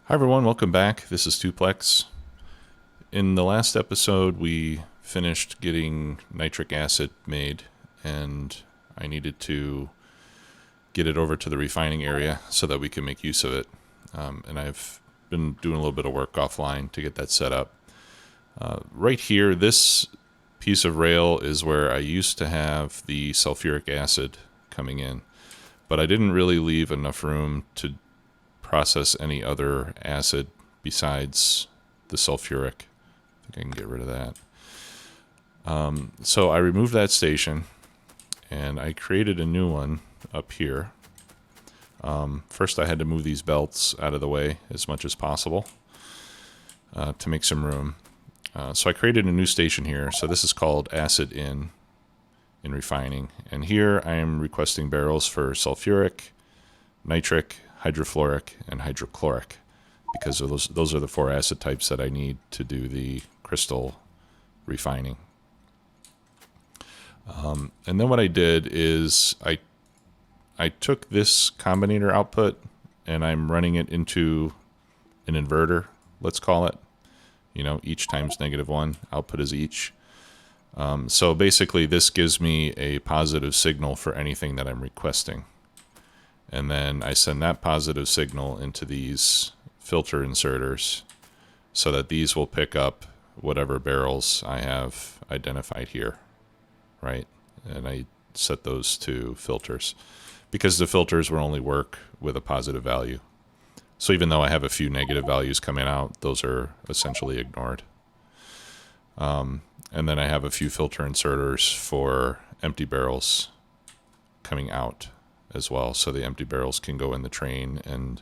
Hi everyone, welcome back. This is Tuplex. In the last episode, we finished getting nitric acid made, and I needed to get it over to the refining area so that we can make use of it. And I've been doing a little bit of work offline to get that set up. Right here, this piece of rail is where I used to have the sulfuric acid coming in, but I didn't really leave enough room to process any other acid besides the sulfuric. I think I can get rid of that. So I removed that station and I created a new one up here. First I had to move these belts out of the way as much as possible to make some room. So I created a new station here. So this is called Acid in refining. And here I am requesting barrels for sulfuric, nitric, hydrofluoric, and hydrochloric, because of those are the four acid types that I need to do the crystal refining. And then what I did is I took this combinator output and I'm running it into an inverter, let's call it. You know, each times -1, output is each. So basically this gives me a positive signal for anything that I'm requesting. And then I send that positive signal into these filter inserters so that these will pick up whatever barrels I have identified here, right? And I set those to filters because the filters will only work with a positive value. So even though I have a few negative values coming out, those are essentially ignored. And then I have a few filter inserters for empty barrels coming out as well, so the empty barrels can go in the train, and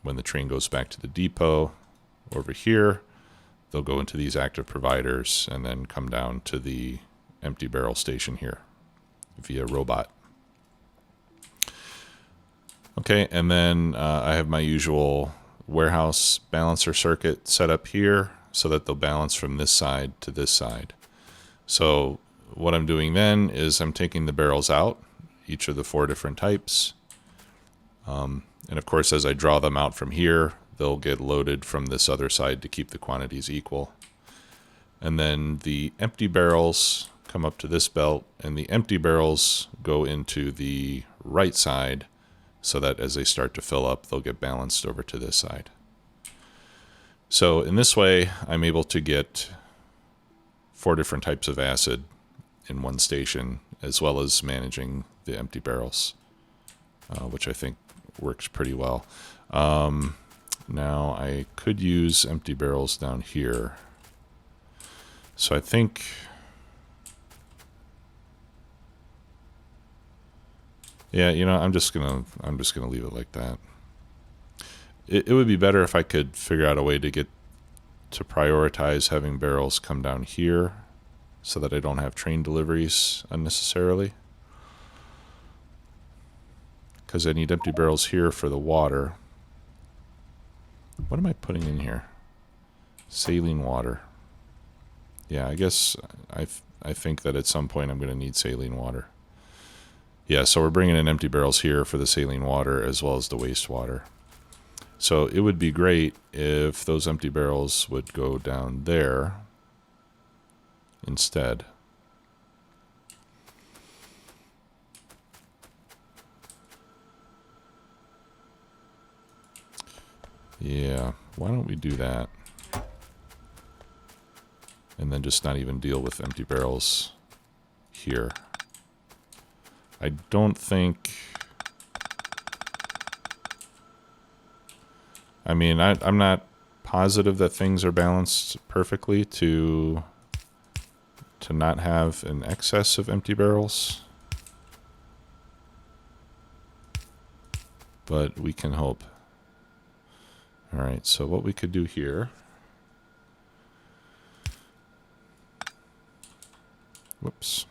when the train goes back to the depot over here, they'll go into these active providers and then come down to the empty barrel station here via robot. Okay, and then I have my usual warehouse balancer circuit set up here so that they'll balance from this side to this side. So what I'm doing then is I'm taking the barrels out, each of the four different types. And of course, as I draw them out from here, they'll get loaded from this other side to keep the quantities equal. And then the empty barrels come up to this belt, and the empty barrels go into the right side so that as they start to fill up, they'll get balanced over to this side. So in this way, I'm able to get four different types of acid in one station, as well as managing the empty barrels, which I think works pretty well. Now I could use empty barrels down here. So I think yeah, you know, I'm just gonna leave it like that. It would be better if I could figure out a way to prioritize having barrels come down here so that I don't have train deliveries unnecessarily. Because I need empty barrels here for the water. What am I putting in here? Saline water. Yeah, I guess I think that at some point I'm going to need saline water. Yeah, so we're bringing in empty barrels here for the saline water as well as the wastewater. So it would be great if those empty barrels would go down there instead. Yeah, why don't we do that? And then just not even deal with empty barrels here. I don't think... I mean, I'm not positive that things are balanced perfectly to not have an excess of empty barrels. But we can hope. All right, so what we could do here, whoops.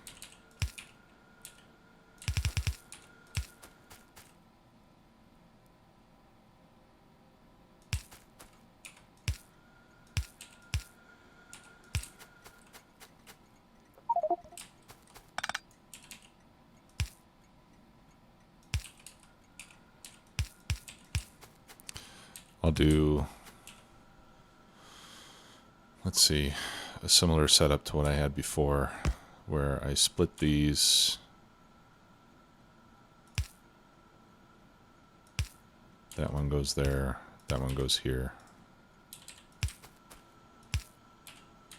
I'll do, let's see, a similar setup to what I had before, where I split these. That one goes there, that one goes here.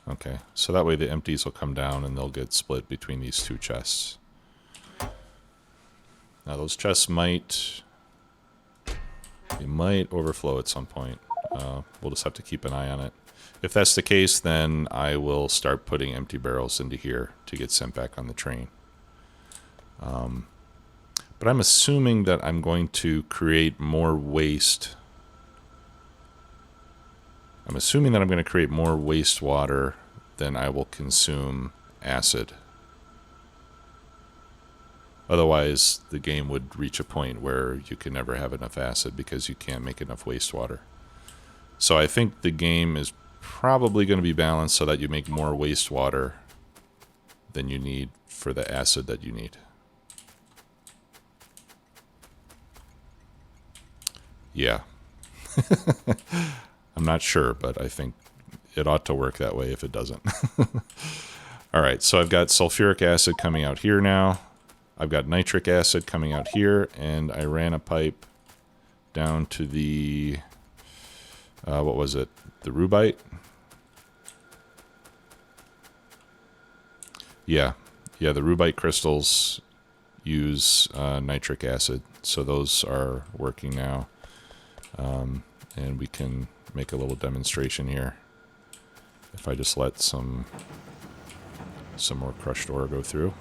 Okay, so that way the empties will come down and they'll get split between these two chests. Now those chests might overflow at some point. We'll just have to keep an eye on it. If that's the case, then I will start putting empty barrels into here to get sent back on the train. But I'm assuming that I'm going to create more waste. I'm assuming that I'm going to create more wastewater than I will consume acid. Otherwise, the game would reach a point where you can never have enough acid because you can't make enough wastewater. So I think the game is probably going to be balanced so that you make more wastewater than you need for the acid that you need. Yeah. I'm not sure, but I think it ought to work that way if it doesn't. All right, so I've got sulfuric acid coming out here now. I've got nitric acid coming out here, and I ran a pipe down to the, what was it? The rubite? Yeah, the rubite crystals use nitric acid, so those are working now. And we can make a little demonstration here. If I just let some more crushed ore go through.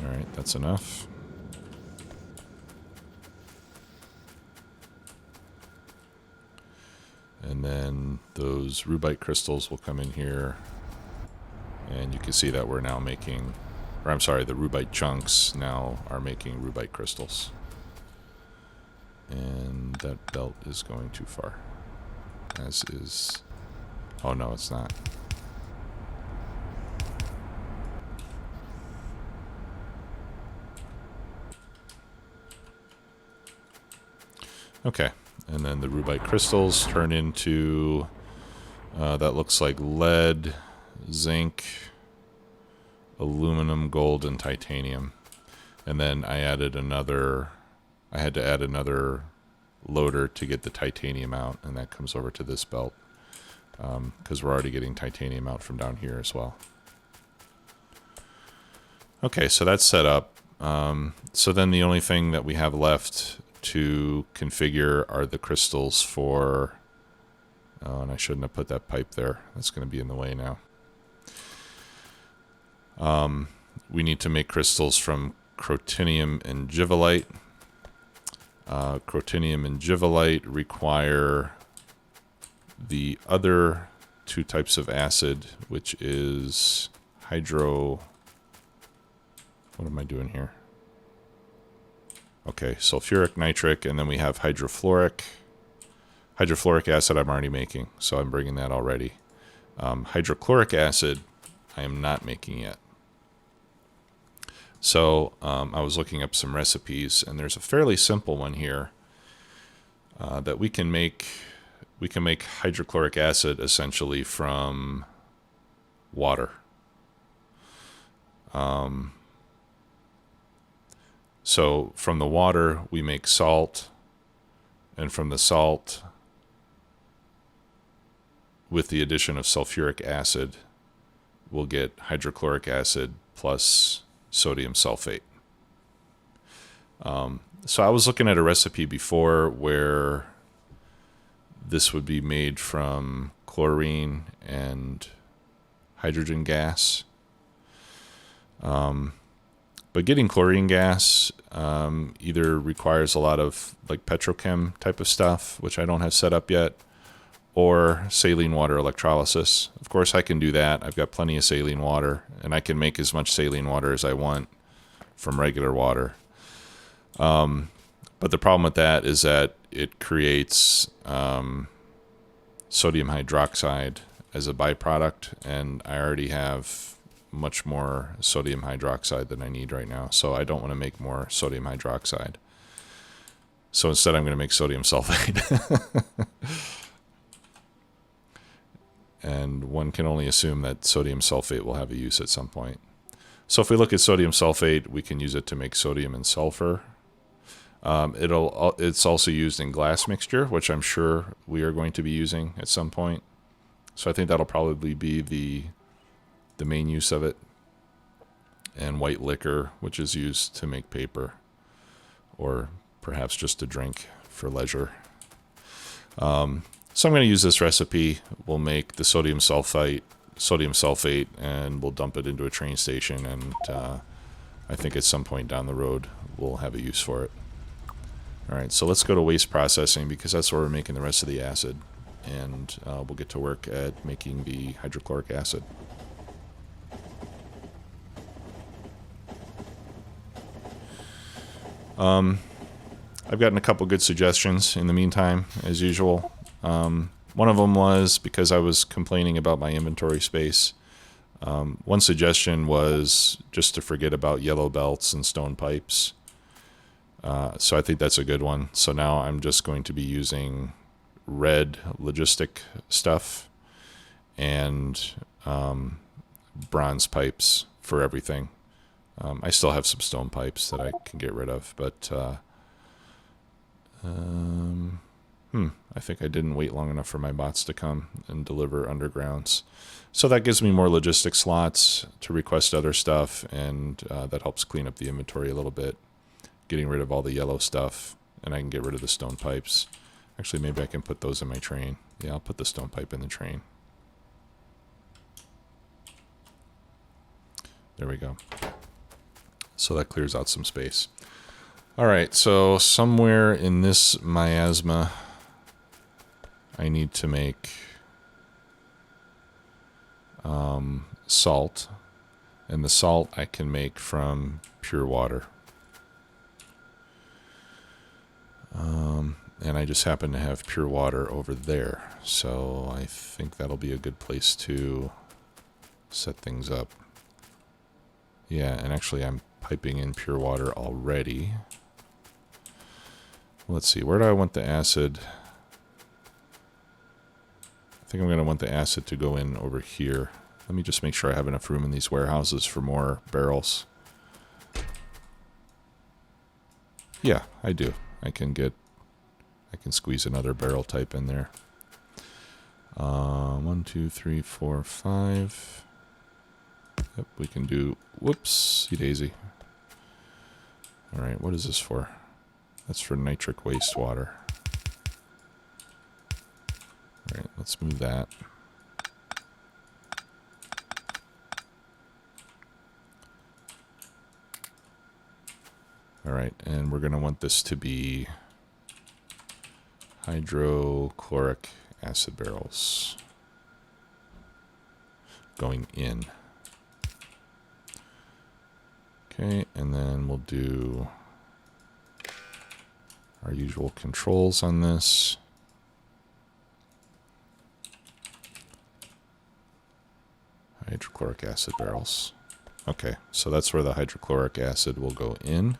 All right, that's enough. And then those rubite crystals will come in here. And you can see that we're now making, or I'm sorry, the rubite chunks now are making rubite crystals. And that belt is going too far. As is... Oh no, it's not. Okay, and then the rubite crystals turn into... that looks like lead, zinc, aluminum, gold, and titanium. And then I added another... I had to add another loader to get the titanium out, and that comes over to this belt because we're already getting titanium out from down here as well. Okay, so that's set up. So then the only thing that we have left to configure are the crystals for... Oh, and I shouldn't have put that pipe there. That's going to be in the way now. We need to make crystals from crotinium and givelite. Crotinium and givelite require the other two types of acid, which is What am I doing here? Okay, sulfuric, nitric, and then we have hydrofluoric. Hydrofluoric acid I'm already making, so I'm bringing that already. Hydrochloric acid I am not making yet. So I was looking up some recipes, and there's a fairly simple one here that we can make. We can make hydrochloric acid essentially from water. So from the water we make salt, and from the salt, with the addition of sulfuric acid, we'll get hydrochloric acid plus sodium sulfate. So I was looking at a recipe before where this would be made from chlorine and hydrogen gas. But getting chlorine gas either requires a lot of like petrochem type of stuff, which I don't have set up yet, or saline water electrolysis. Of course, I can do that. I've got plenty of saline water, and I can make as much saline water as I want from regular water. But the problem with that is that it creates sodium hydroxide as a byproduct, and I already have much more sodium hydroxide than I need right now, so I don't want to make more sodium hydroxide. So instead I'm going to make sodium sulfate. And one can only assume that sodium sulfate will have a use at some point. So if we look at sodium sulfate, we can use it to make sodium and sulfur. It's also used in glass mixture, which I'm sure we are going to be using at some point. So I think that'll probably be the main use of it. And white liquor, which is used to make paper, or perhaps just to drink for leisure. So I'm going to use this recipe. We'll make the sodium sulfate, and we'll dump it into a train station. And I think at some point down the road, we'll have a use for it. All right, so let's go to waste processing because that's where we're making the rest of the acid. And we'll get to work at making the hydrochloric acid. I've gotten a couple good suggestions in the meantime, as usual. One of them was because I was complaining about my inventory space. One suggestion was just to forget about yellow belts and stone pipes. So I think that's a good one. So now I'm just going to be using red logistic stuff and bronze pipes for everything. I still have some stone pipes that I can get rid of, but I think I didn't wait long enough for my bots to come and deliver undergrounds. So that gives me more logistic slots to request other stuff, and that helps clean up the inventory a little bit, getting rid of all the yellow stuff, and I can get rid of the stone pipes. Actually, maybe I can put those in my train. Yeah, I'll put the stone pipe in the train. There we go. So that clears out some space. All right, so somewhere in this miasma, I need to make salt, and the salt I can make from pure water. And I just happen to have pure water over there, so I think that'll be a good place to set things up. Yeah, and actually I'm piping in pure water already. Let's see, where do I want the acid? I think I'm going to want the acid to go in over here. Let me just make sure I have enough room in these warehouses for more barrels. Yeah, I do. I can squeeze another barrel type in there. 1, 2, 3, 4, 5. Yep, we can do, whoopsie daisy. All right, what is this for? That's for nitric wastewater. All right, let's move that. All right, and we're going to want this to be hydrochloric acid barrels going in. Okay, and then we'll do our usual controls on this. Hydrochloric acid barrels. Okay, so that's where the hydrochloric acid will go in.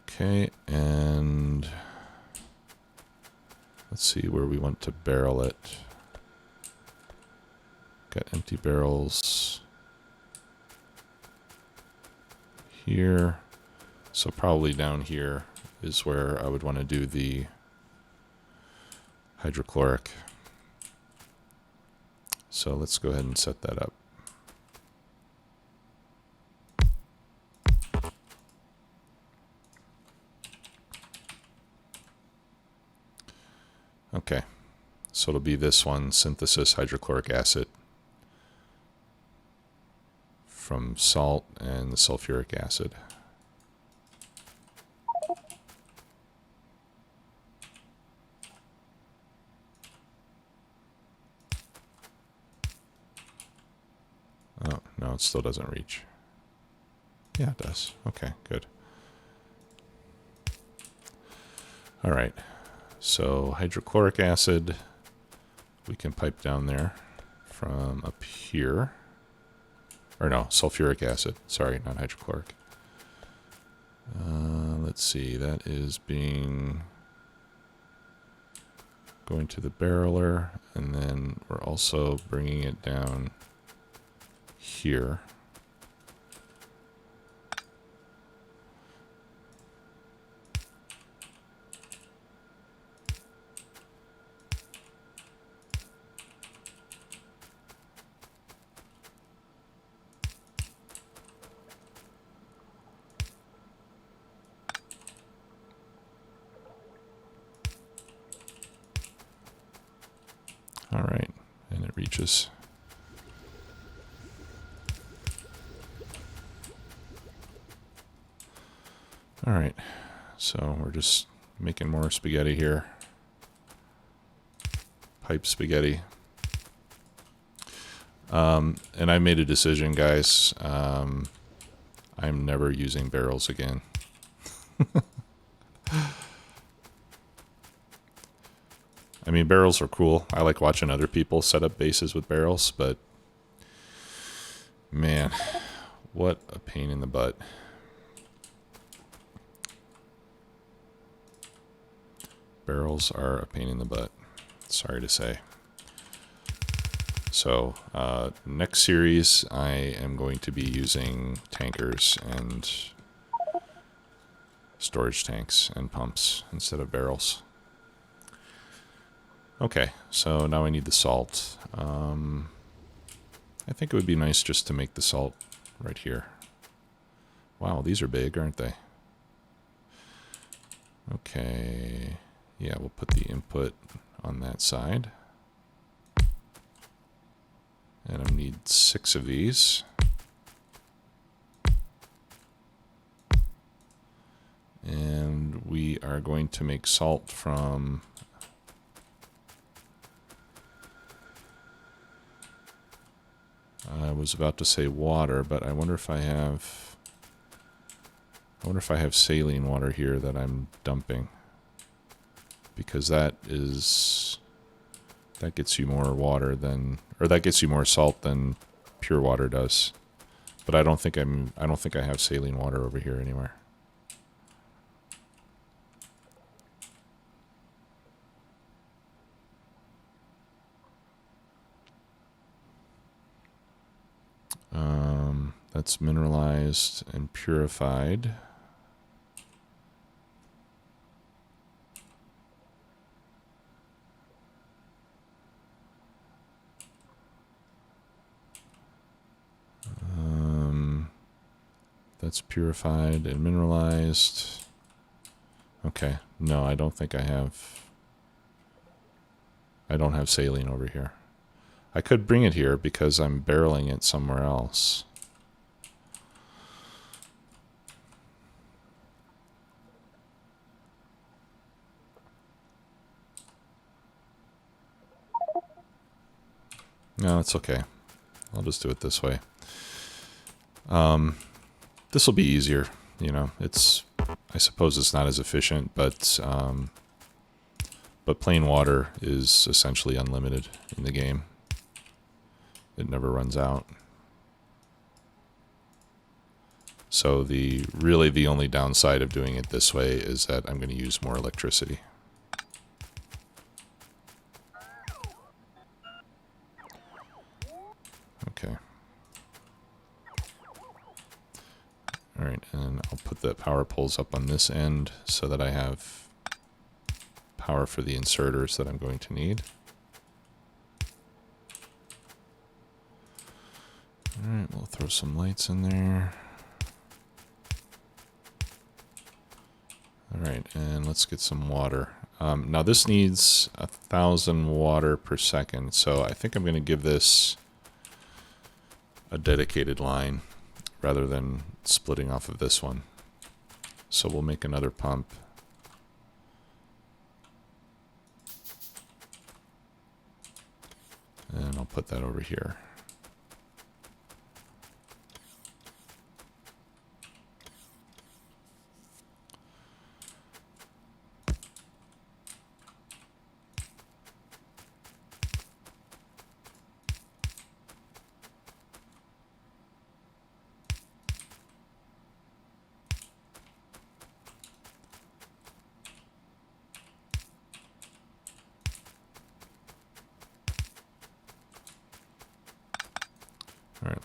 Okay, and let's see where we want to barrel it. Got empty barrels here. So probably down here is where I would want to do the hydrochloric. So let's go ahead and set that up. Okay, so it'll be this one, synthesis hydrochloric acid from salt and the sulfuric acid. Oh, no, it still doesn't reach. Yeah, it does. Okay, good. All right. So hydrochloric acid, we can pipe down there from up here. Or no, sulfuric acid. Sorry, not hydrochloric. Let's see, that is going to the barreler, and then we're also bringing it down here. All right, and it reaches. All right, so we're just making more spaghetti here. Pipe spaghetti. And I made a decision, guys. I'm never using barrels again. I mean, barrels are cool. I like watching other people set up bases with barrels, but man, what a pain in the butt. Barrels are a pain in the butt. Sorry to say. So, next series, I am going to be using tankers and storage tanks and pumps instead of barrels. Okay, so now I need the salt. I think it would be nice just to make the salt right here. Wow, these are big, aren't they? Okay, yeah, we'll put the input on that side. And I need 6 of these. And we are going to make salt from... I was about to say water, but I wonder if I have... saline water here that I'm dumping. Because that gets you more water than... Or that gets you more salt than pure water does. But I don't think I have saline water over here anywhere. That's mineralized and purified. That's purified and mineralized. Okay, no, I don't think I have... I don't have saline over here. I could bring it here because I'm barreling it somewhere else. No, it's okay. I'll just do it this way. This will be easier, you know. I suppose it's not as efficient, but plain water is essentially unlimited in the game. It never runs out. So really the only downside of doing it this way is that I'm going to use more electricity. Okay. All right, and I'll put the power poles up on this end so that I have power for the inserters that I'm going to need. All right, we'll throw some lights in there. All right, and let's get some water. Now this needs 1,000 water per second, so I think I'm going to give this a dedicated line rather than splitting off of this one. So we'll make another pump. And I'll put that over here.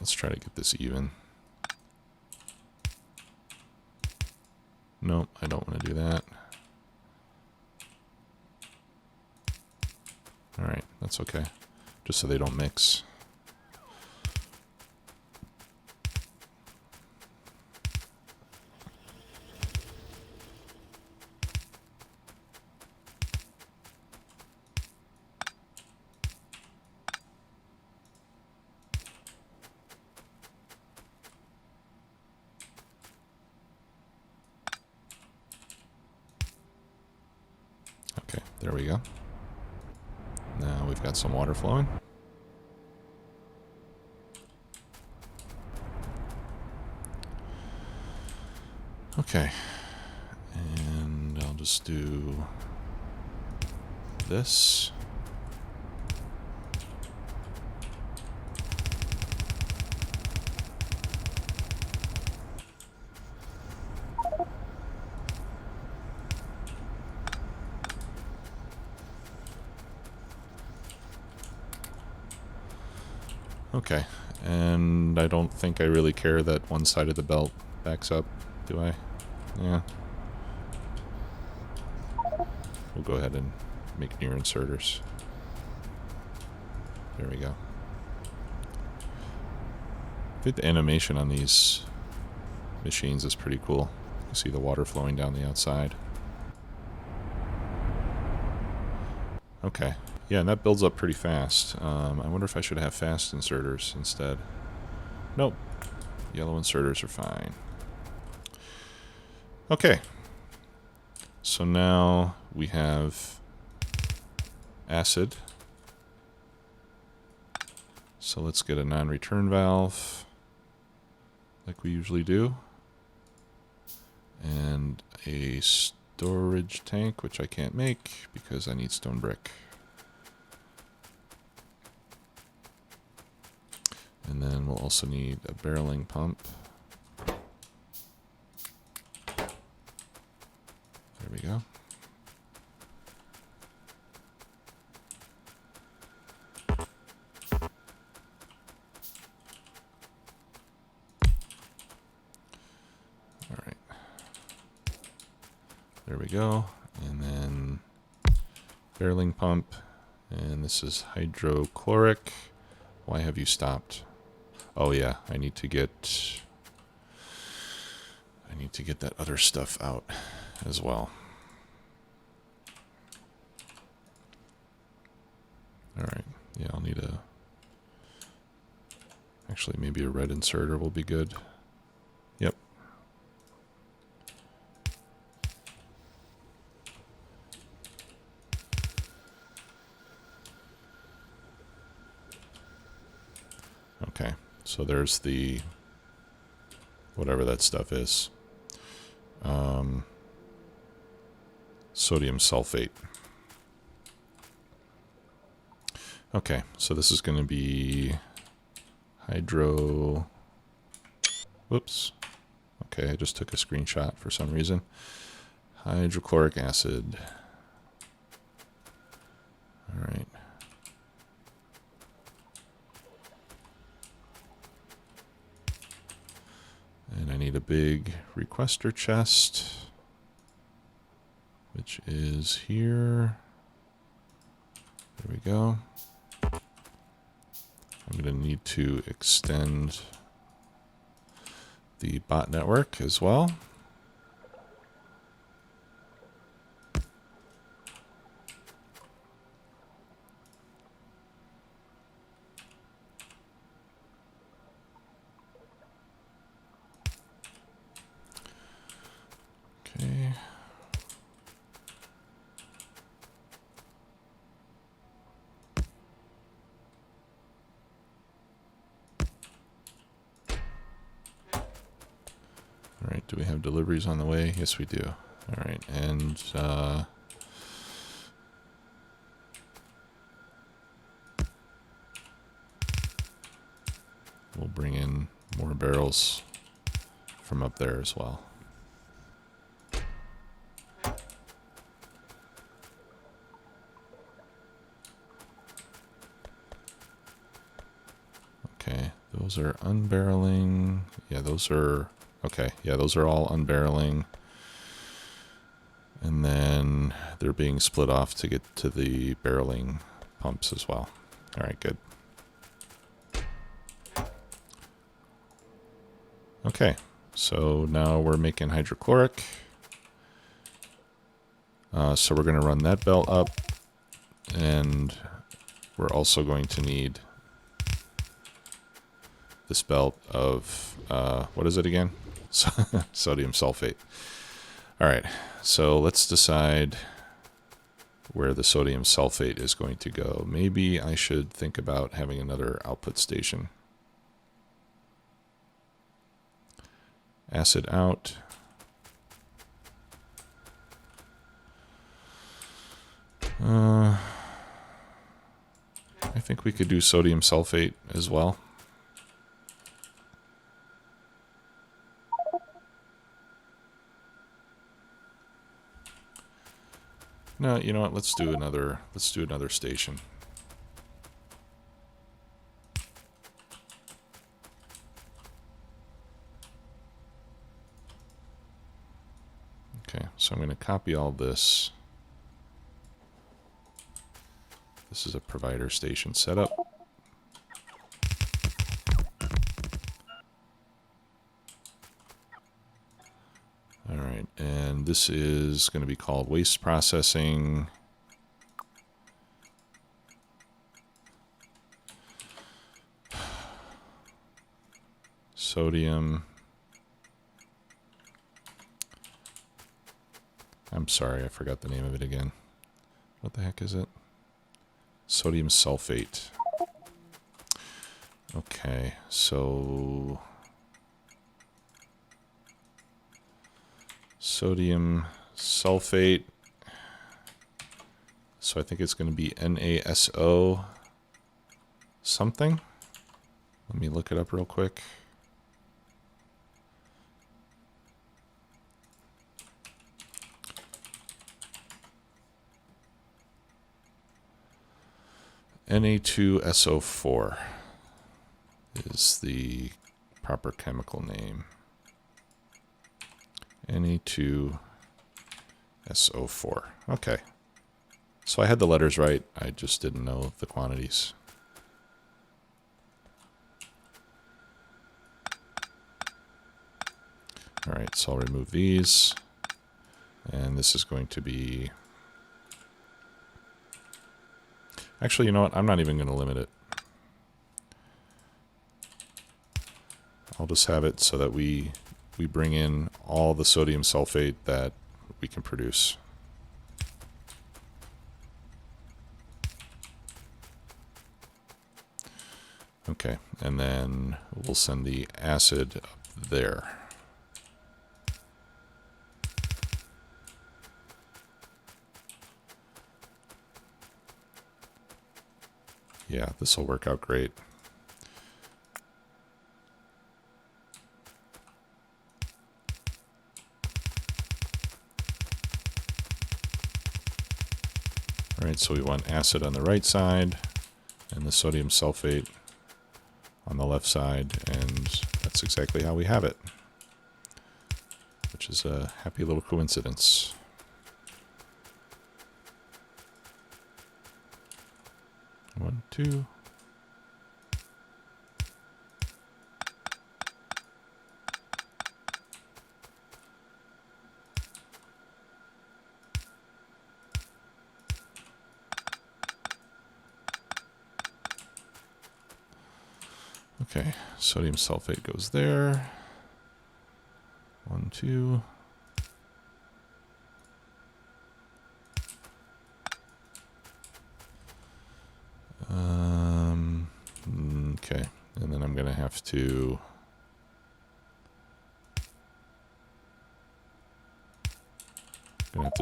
Let's try to get this even. Nope, I don't want to do that. Alright, that's okay. Just so they don't mix. Okay, there we go. Now we've got some water flowing. Okay, and I'll just do this. Okay, and I don't think I really care that one side of the belt backs up, do I? Yeah. We'll go ahead and make near inserters. There we go. I think the animation on these machines is pretty cool. You can see the water flowing down the outside. Okay. Yeah, and that builds up pretty fast. I wonder if I should have fast inserters instead. Nope. Yellow inserters are fine. Okay. So now we have acid. So let's get a non-return valve like we usually do. And a storage tank, which I can't make because I need stone brick. And then we'll also need a barreling pump. There we go. All right. There we go. And then barreling pump. And this is hydrochloric. Why have you stopped? Oh yeah, I need to get that other stuff out as well. All right. Yeah, I'll need a actually maybe a red inserter will be good. Yep. Okay. So there's the whatever that stuff is. Sodium sulfate. Okay, so this is going to be whoops. Okay, I just took a screenshot for some reason. Hydrochloric acid. All right. And I need a big requester chest, which is here. There we go. I'm going to need to extend the bot network as well. Okay. All right, do we have deliveries on the way? Yes, we do. All right, and we'll bring in more barrels from up there as well. Okay, those those are unbarreling. Yeah, those are... Okay, yeah, those are all unbarreling. And then they're being split off to get to the barreling pumps as well. All right, good. Okay, so now we're making hydrochloric. So we're going to run that belt up, and we're also going to need this belt of, what is it again? Sodium sulfate. All right, so let's decide where the sodium sulfate is going to go. Maybe I should think about having another output station. Acid out. I think we could do sodium sulfate as well. No, you know what? Let's do another station. Okay, so I'm going to copy all this. This is a provider station setup. All right, and this is going to be called waste processing. Sodium. I'm sorry, I forgot the name of it again. What the heck is it? Sodium sulfate. Okay, so sodium sulfate. So I think it's going to be NaSO something. Let me look it up real quick. Na2SO4 is the proper chemical name. Na2SO4. Okay. So I had the letters right. I just didn't know the quantities. All right, so I'll remove these. And this is going to be... Actually, you know what? I'm not even going to limit it. I'll just have it so that we bring in all the sodium sulfate that we can produce. Okay, and then we'll send the acid up there. Yeah, this will work out great. All right, so we want acid on the right side and the sodium sulfate on the left side, and that's exactly how we have it, which is a happy little coincidence. One, two. Okay, sodium sulfate goes there. One, two. Okay, and then I'm going to have to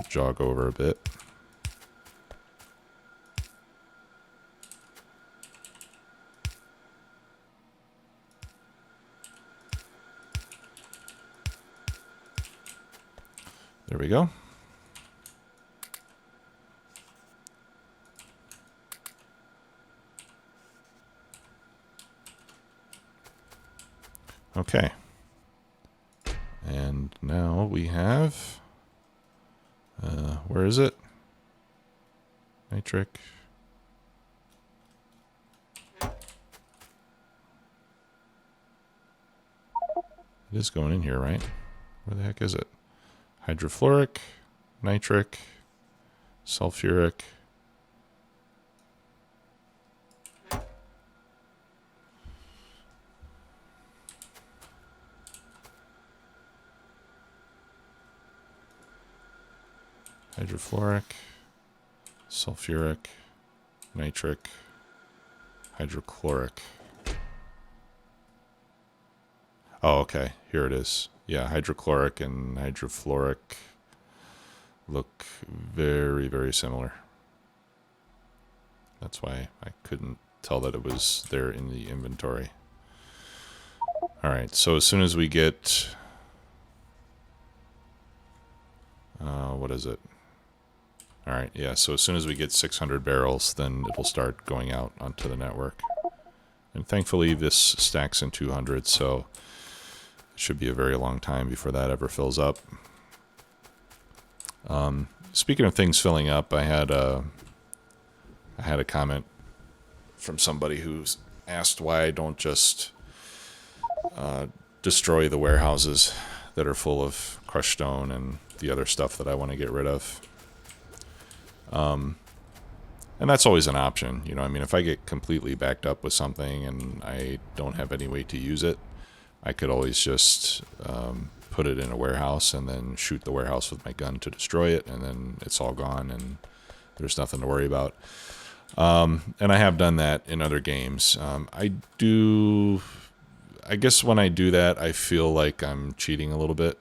jog over a bit. There we go. Okay. And now we have, where is it? Nitric. It is going in here, right? Where the heck is it? Hydrochloric, nitric, sulfuric. Hydrofluoric, sulfuric, nitric, hydrochloric. Oh, okay. Here it is. Yeah, hydrochloric and hydrofluoric look very, very similar. That's why I couldn't tell that it was there in the inventory. All right, so as soon as we get... what is it? All right, yeah, so as soon as we get 600 barrels, then it'll start going out onto the network. And thankfully, this stacks in 200, so it should be a very long time before that ever fills up. Speaking of things filling up, I had a comment from somebody who's asked why I don't just destroy the warehouses that are full of crushed stone and the other stuff that I want to get rid of. And that's always an option. You know, I mean, if I get completely backed up with something and I don't have any way to use it, I could always just put it in a warehouse and then shoot the warehouse with my gun to destroy it, and then it's all gone and there's nothing to worry about. And I have done that in other games. I guess when I do that, I feel like I'm cheating a little bit.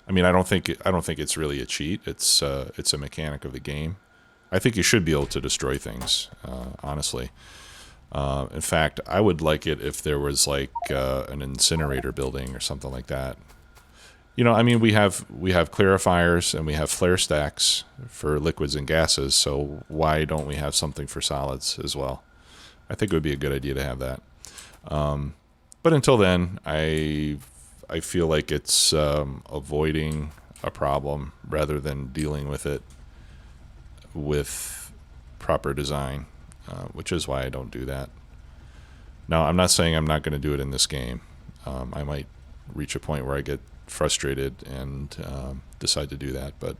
I mean, I don't think it's really a cheat. It's a mechanic of the game. I think you should be able to destroy things, honestly. In fact, I would like it if there was like an incinerator building or something like that. You know, I mean, we have clarifiers and we have flare stacks for liquids and gases. So why don't we have something for solids as well? I think it would be a good idea to have that. But until then, I feel like it's avoiding a problem rather than dealing with it with proper design, which is why I don't do that. Now, I'm not saying I'm not going to do it in this game. I might reach a point where I get frustrated and decide to do that, but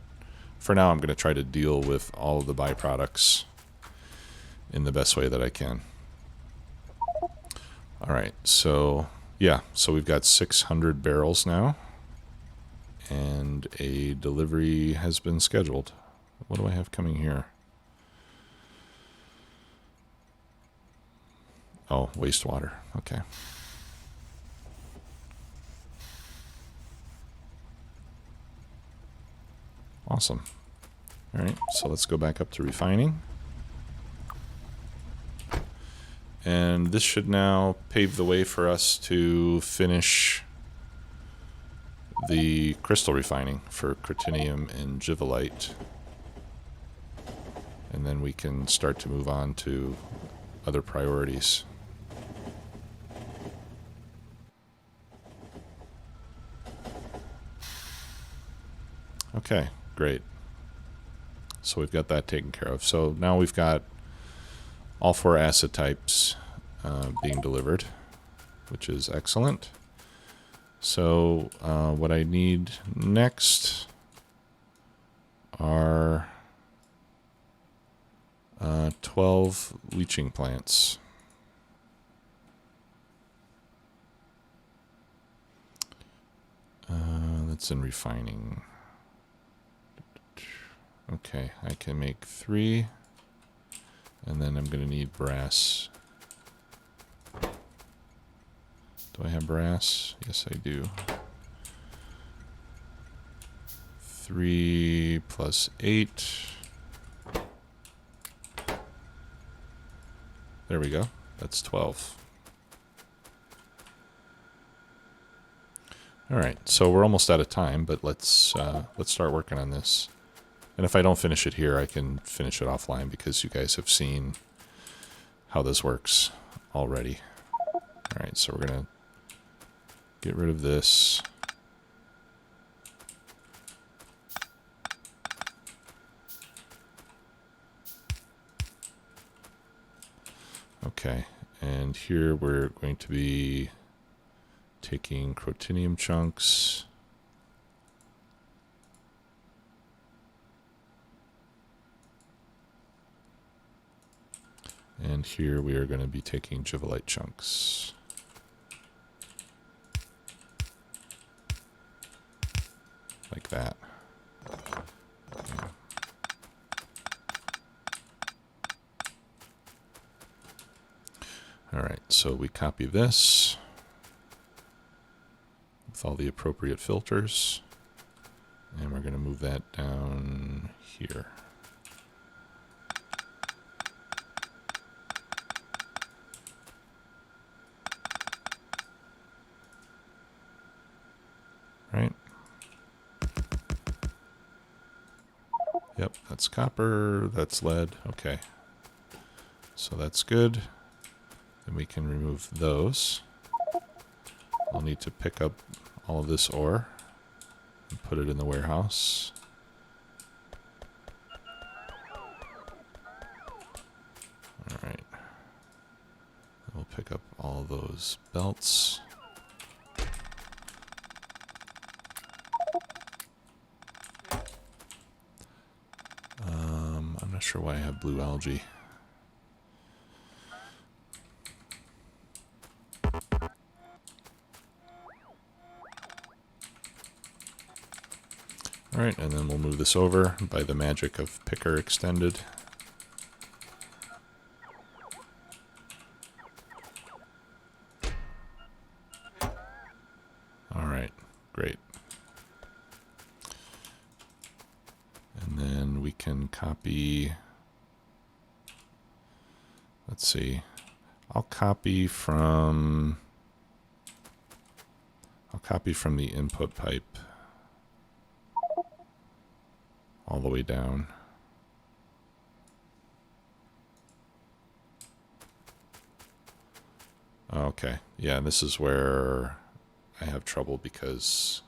for now I'm going to try to deal with all of the byproducts in the best way that I can. All right, so... yeah, so we've got 600 barrels now, and a delivery has been scheduled. What do I have coming here? Oh, wastewater. Okay. Awesome. All right, so let's go back up to refining. And this should now pave the way for us to finish the crystal refining for critinium and givelite. And then we can start to move on to other priorities. Okay, great. So we've got that taken care of. So now we've got all 4 acid types being delivered, which is excellent. So what I need next are 12 leaching plants. That's in refining. Okay, I can make 3. And then I'm going to need brass. Do I have brass? Yes, I do. 3 plus 8. There we go. That's 12. All right, so we're almost out of time, but let's start working on this. And if I don't finish it here, I can finish it offline because you guys have seen how this works already. All right, so we're going to get rid of this. Okay, and here we're going to be taking crotinium chunks. And here we are going to be taking givelite chunks. Like that. Yeah. All right, so we copy this with all the appropriate filters, and we're going to move that down here. Right? Yep, that's copper, that's lead. Okay, so that's good. Then we can remove those. I'll need to pick up all of this ore and put it in the warehouse. All right. We'll pick up all those belts. I'm not sure why I have blue algae. All right, and then we'll move this over by the magic of picker extended. All right, great. And then we can copy, let's see, I'll copy from the input pipe all the way down. Okay, yeah, this is where I have trouble because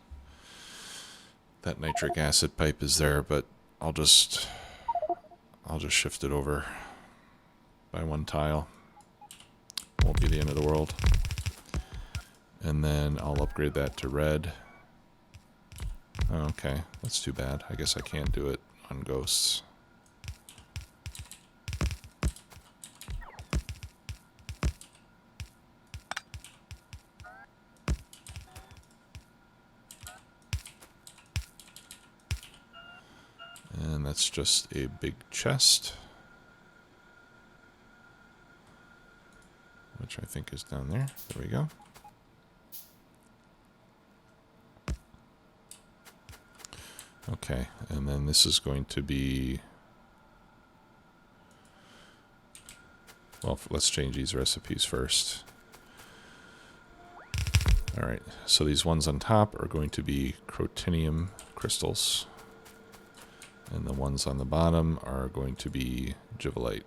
that nitric acid pipe is there, but I'll just shift it over by one tile. Won't be the end of the world. And then I'll upgrade that to red. Okay, that's too bad. I guess I can't do it on ghosts. And that's just a big chest, which I think is down there. There we go. Okay, and then this is going to be, well, let's change these recipes first. All right, so these ones on top are going to be crotinium crystals, and the ones on the bottom are going to be givelite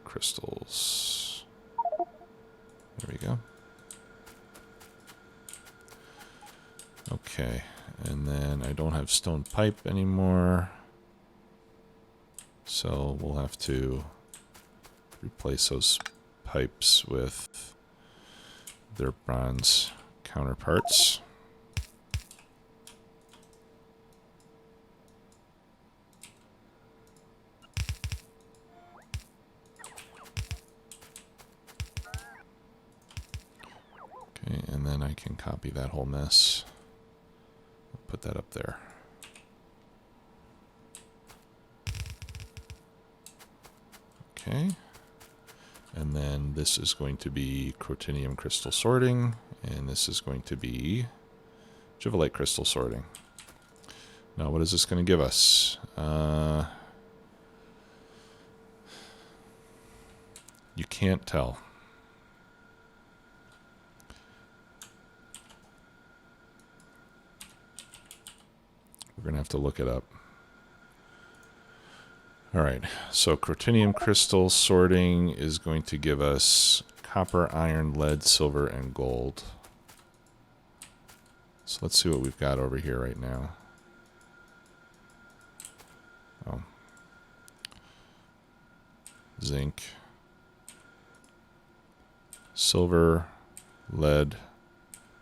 crystals. There we go. Okay, and then I don't have stone pipe anymore, so we'll have to replace those pipes with their bronze counterparts. Okay, and then I can copy that whole mess. Put that up there. Okay. And then this is going to be crotinium crystal sorting, and this is going to be givelite crystal sorting. Now, what is this going to give us? You can't tell. We're going to have to look it up. All right, so crotinium crystal sorting is going to give us copper, iron, lead, silver, and gold. So let's see what we've got over here right now. Oh. Zinc, silver, lead,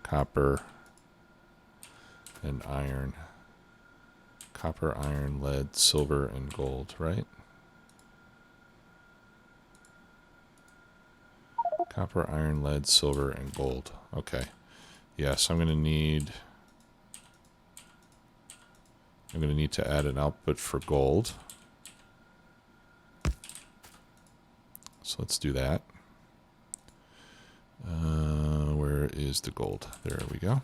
copper, and iron. Copper, iron, lead, silver, and gold, right? Copper, iron, lead, silver, and gold. Okay. Yes, I'm going to need to add an output for gold. So let's do that. Where is the gold? There we go.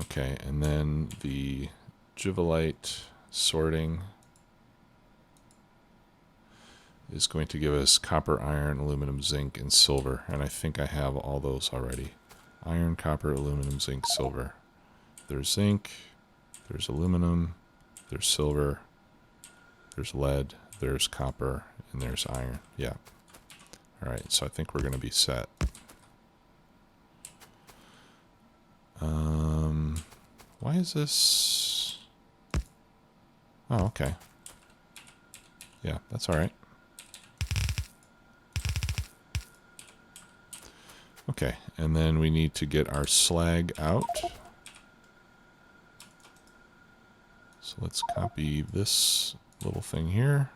Okay, and then the Givolite sorting is going to give us copper, iron, aluminum, zinc, and silver. And I think I have all those already. Iron, copper, aluminum, zinc, silver. There's zinc, there's aluminum, there's silver, there's lead, there's copper, and there's iron. Yeah. All right, so I think we're going to be set. Why is this? Oh, okay. Yeah, that's all right. Okay, and then we need to get our slag out. So let's copy this little thing here.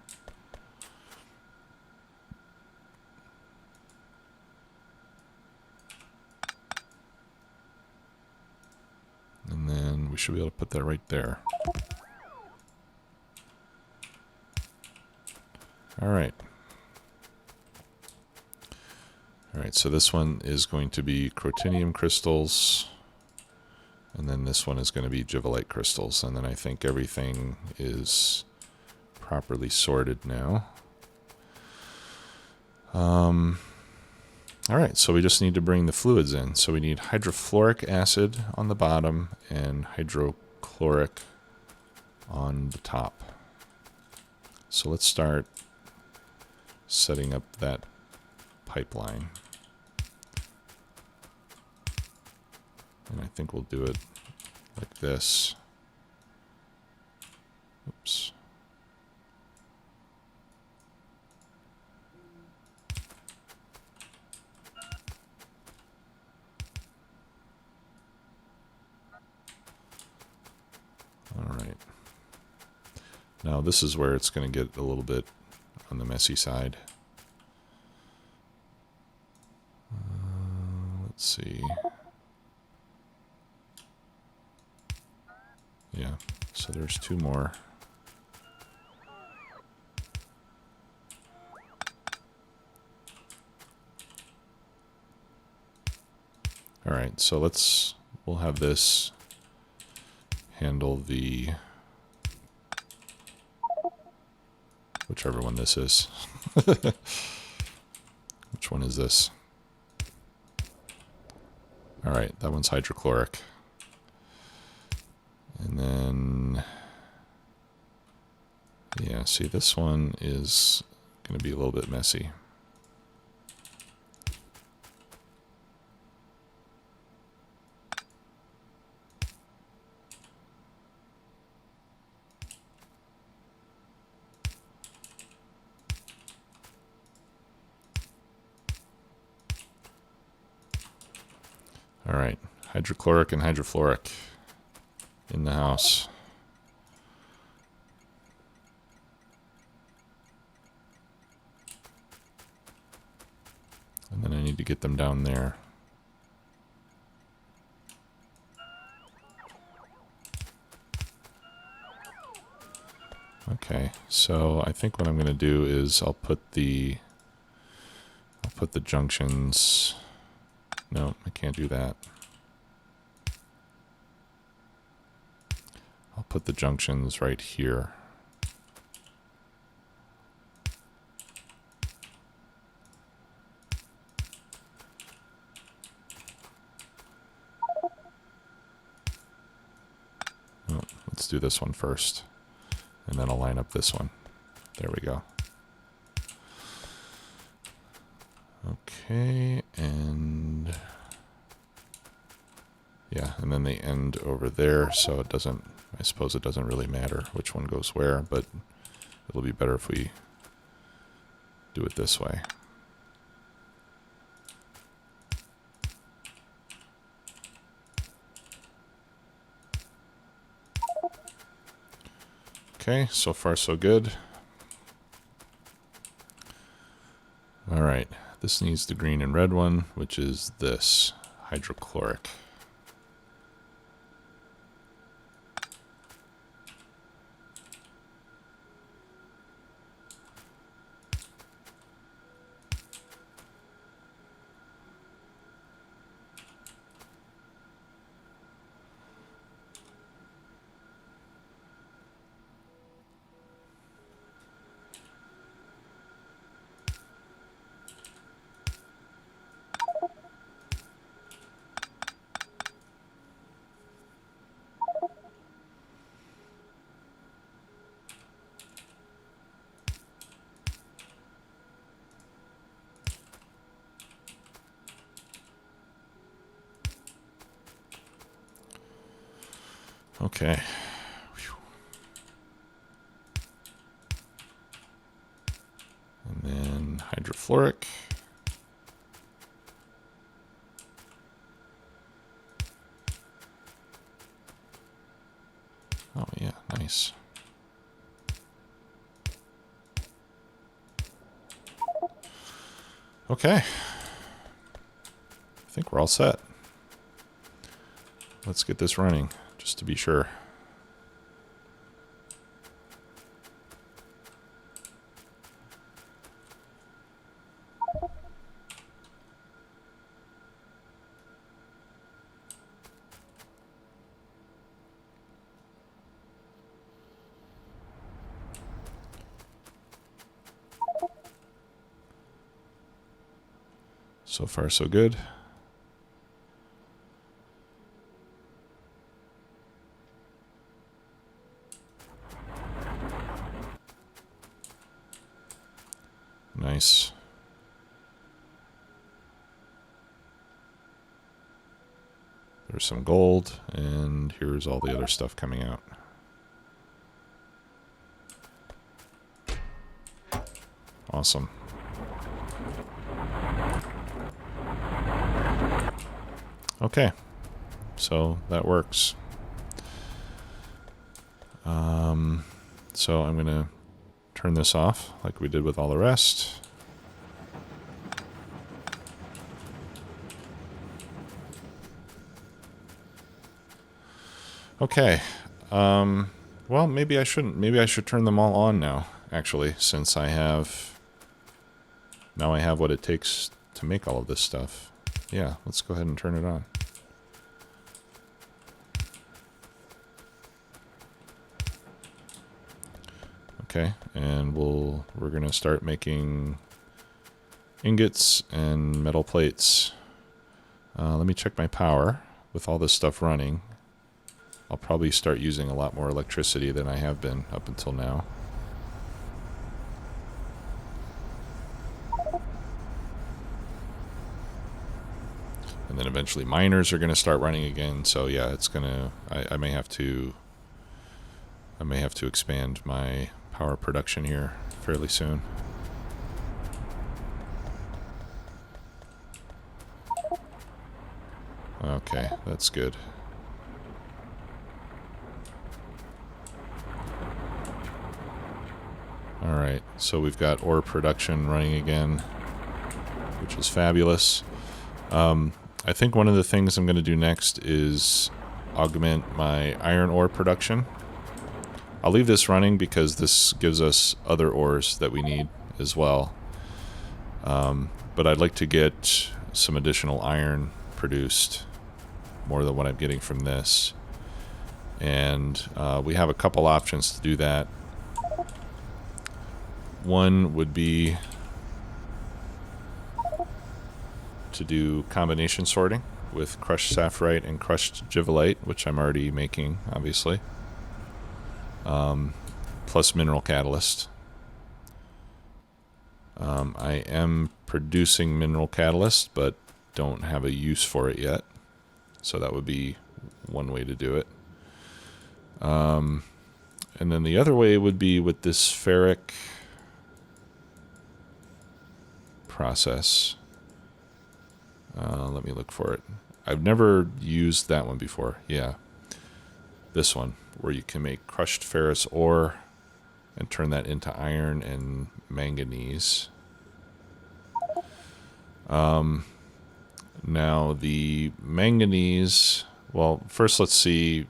And then we should be able to put that right there. All right. All right, so this one is going to be crotinium crystals. And then this one is going to be Givolite crystals. And then I think everything is properly sorted now. All right, so we just need to bring the fluids in. So we need hydrofluoric acid on the bottom and hydrochloric on the top. So let's start setting up that pipeline. And I think we'll do it like this. Oops. All right. Now this is where it's going to get a little bit on the messy side. Let's see. Yeah, so there's two more. All right, so we'll have this handle the, whichever one this is. Which one is this? All right, that one's hydrochloric. And then, yeah, see, this one is going to be a little bit messy. All right, hydrochloric and hydrofluoric in the house. And then I need to get them down there. Okay, so I think what I'm going to do is I'll put the junctions. No, I can't do that. I'll put the junctions right here. Oh, let's do this one first, and then I'll line up this one. There we go. Okay, and yeah, and then they end over there, so it doesn't, I suppose it doesn't really matter which one goes where, but it'll be better if we do it this way. Okay, so far so good. All right, this needs the green and red one, which is this hydrochloric. Okay. Whew. And then hydrofluoric. Oh yeah, nice. Okay. I think we're all set. Let's get this running, just to be sure. So far, so good. Nice. There's some gold, and here's all the other stuff coming out. Awesome. Okay, so that works. So I'm going to turn this off like we did with all the rest. Okay. Well, maybe I shouldn't. Maybe I should turn them all on now, actually, since I have... Now I have what it takes to make all of this stuff. Yeah, let's go ahead and turn it on. Okay, and we're gonna start making ingots and metal plates. Let me check my power. With all this stuff running, I'll probably start using a lot more electricity than I have been up until now. And then eventually miners are going to start running again. So yeah, it's gonna. I may have to expand my power production here fairly soon. Okay, that's good. Alright, so we've got ore production running again, which is fabulous. I think one of the things I'm going to do next is augment my iron ore production. I'll leave this running because this gives us other ores that we need as well. But I'd like to get some additional iron produced, more than what I'm getting from this. And we have a couple options to do that. One would be to do combination sorting with crushed sapphirite and crushed givelite, which I'm already making, obviously. Plus mineral catalyst. I am producing mineral catalyst, but don't have a use for it yet. So that would be one way to do it. And then the other way would be with this ferric process. Let me look for it. I've never used that one before. Yeah. This one, where you can make crushed ferrous ore and turn that into iron and manganese. Now the manganese, well, first let's see,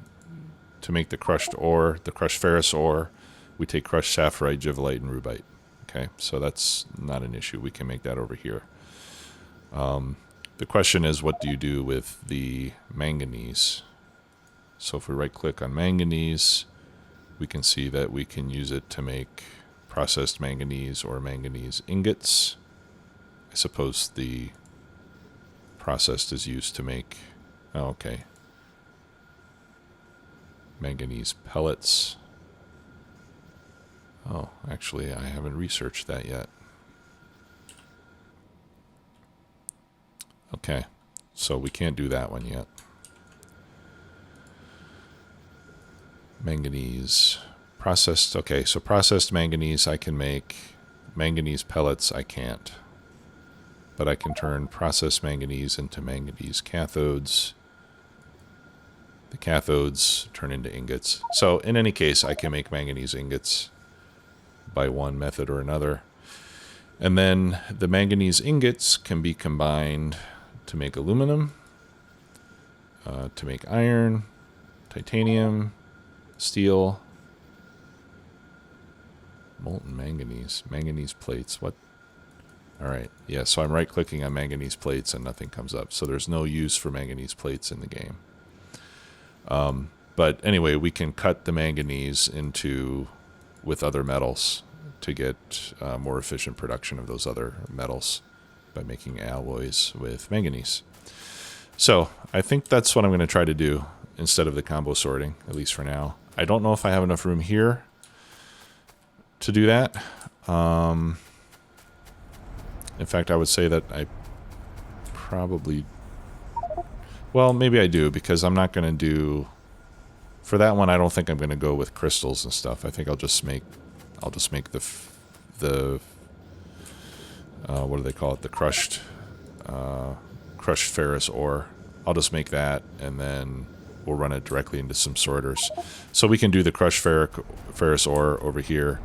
to make the crushed ore, the crushed ferrous ore, we take crushed saphirite, givelite, and rubite. Okay, so that's not an issue. We can make that over here. The question is, what do you do with the manganese? So if we right-click on manganese, we can see that we can use it to make processed manganese or manganese ingots. I suppose the processed is used to make, oh, okay, manganese pellets. Oh, actually, I haven't researched that yet. Okay, so we can't do that one yet. Manganese processed. Okay, so processed manganese I can make. Manganese pellets I can't. But I can turn processed manganese into manganese cathodes. The cathodes turn into ingots. So in any case, I can make manganese ingots by one method or another. And then the manganese ingots can be combined to make aluminum, to make iron, titanium, steel, molten manganese, manganese plates. What? All right. Yeah, so I'm right-clicking on manganese plates and nothing comes up. So there's no use for manganese plates in the game. But anyway, we can cut the manganese with other metals to get more efficient production of those other metals by making alloys with manganese. So I think that's what I'm going to try to do instead of the combo sorting, at least for now. I don't know if I have enough room here to do that. In fact, I would say that I probably, well, maybe I do, because I'm not going to do, for that one, I don't think I'm going to go with crystals and stuff. I think I'll just make the what do they call it? The crushed ferrous ore. I'll just make that, and then we'll run it directly into some sorters. So we can do the crushed ferrous ore over here,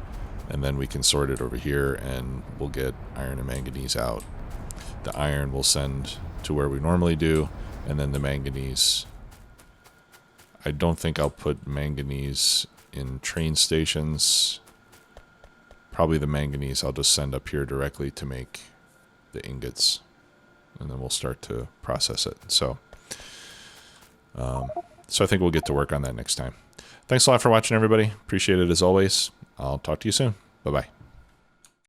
and then we can sort it over here, and we'll get iron and manganese out. The iron we'll send to where we normally do, and then the manganese. I don't think I'll put manganese in train stations. Probably the manganese I'll just send up here directly to make the ingots, and then we'll start to process it. So I think we'll get to work on that next time. Thanks a lot for watching, everybody. Appreciate it as always. I'll talk to you soon. Bye-bye.